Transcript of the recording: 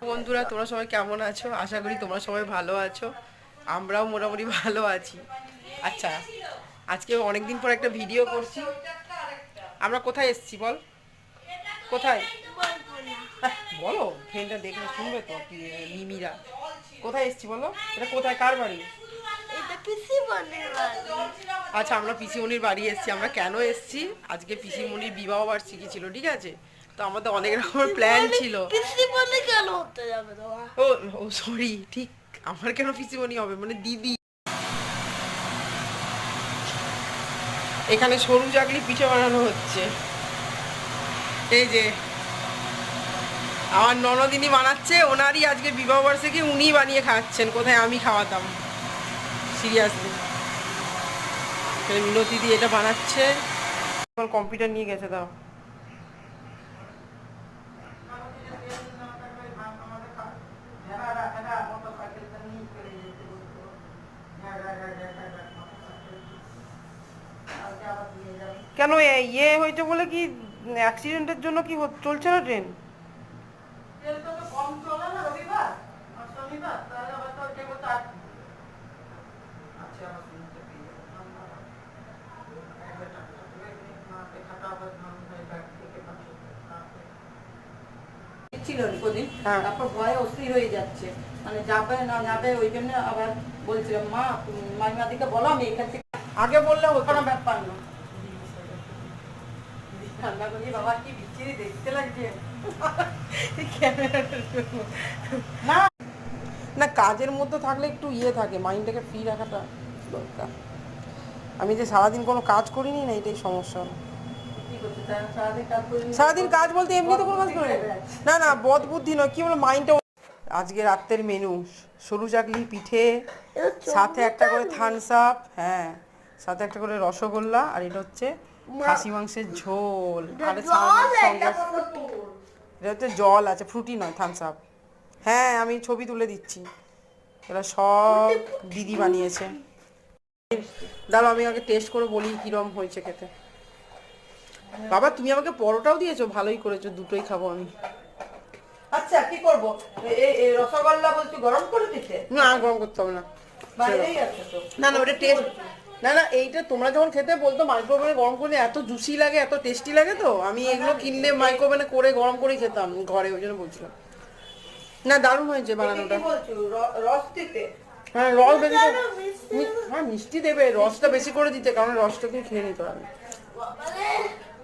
বন্ধুরা তোমরা সবাই কেমন আছো? আশা করি তোমরা সবাই ভালো আছো, আমরাও মোটামুটি ভালো আছি। আচ্ছা, আজকে অনেকদিন পর একটা ভিডিও করছি। আমরা কোথায় এসেছি বল? কোথায় বলো, ফ্রেন্ডটা দেখলে শুনবে তো মিমিরা। কোথায় এসেছি বলো? এটা কোথায়, কার বাড়ি? আচ্ছা, আমরা পিসিমণির বাড়ি এসেছি। আমরা কেন এসেছি? আজকে পিসিমণির বিবাহ বার্ষিকী ছিল, ঠিক আছে? তো আমাদের অনেক রকমের প্ল্যান ছিল। ও ও সরি, ঠিক। আমার কেন পিসিমণি হবে, মানে দিদি। এখানে সরু চাকলি পিঠে বানানো হচ্ছে। এই যে আমার ননদিনী বানাচ্ছে, ওনারই আজকে বিবাহ বার্ষিকী, উনিই বানিয়ে খাওয়াচ্ছেন। কোথায় আমি খাওয়াতাম, সিরিয়াসলি। মিনতি দিয়ে এটা বানাচ্ছে। কম্পিউটার নিয়ে গেছে, দাও। কেন ইয়ে হয়েছে বলে কি, অ্যাক্সিডেন্টের জন্য কি চলছে না ট্রেন? ছিল কদিন, তারপর ভয়ে অস্থির হয়ে যাচ্ছে, মানে যাবে না যাবে, ওই জন্য আবার বলছিলাম মা মাইমাদিকে বলো আমি এখান থেকে আগে বললে হতো। কোনো ব্যাপার না। ঠান্ডা করি বাবা, কি বিচ্ছিরি দেখতে লাগছে। না না, কাজের মধ্যে থাকলে একটু ইয়ে থাকে, মাইন্ডটাকে ফ্রি রাখাটা দরকার। আমি যে সারাদিন কোনো কাজ করিনি না, এটাই সমস্যা। সারাদিন কাজ বলতে এমনি তো কোনো কাজ করি না। না বদ বুদ্ধি নয়, কি বলো, মাইন্ডটা। আজকে রাতের মেনু সরু চাকলি পিঠে, সাথে একটা করে থামস আপ, হ্যাঁ, সাথে একটা করে রসগোল্লা, আর এটা হচ্ছে খাসি মাংসের ঝোল। আর এটা হচ্ছে জল আছে, ফ্রুটি নয়, থামস আপ। হ্যাঁ, আমি ছবি তুলে দিচ্ছি। এরা সব দিদি বানিয়েছে। দাঁড়াও, আমি আগে টেস্ট করে বলি কিরম হয়েছে খেতে। বাবা, তুমি আমাকে পরোটাও দিয়েছো, ভালোই করেছো, দুটোই খাবো আমি। আচ্ছা কি করব, এই রসগোল্লা বলছি গরম করে দিতে? না, গরম করতে হবে না, বাইরেই আছে তো। না না, ওটা টেস্ট। না না, এইটা তোমরা যখন খেতে বলতো মাইক্রোওভেনে গরম করলে এত জুসি লাগে, এত টেস্টি লাগে, তো আমি এগুলো কিনলে মাইক্রোওভেনে করে গরম করেই খেতাম ঘরে, ওই জন্য বলছিলাম। না, দারুণ হয়েছে বানানোটা। রস দিতে? হ্যাঁ, রস বেশি করে, হ্যাঁ মিষ্টি দেবে, রসটা বেশি করে দিতে, কারণ রসটাকে খেয়ে নিতে হবে।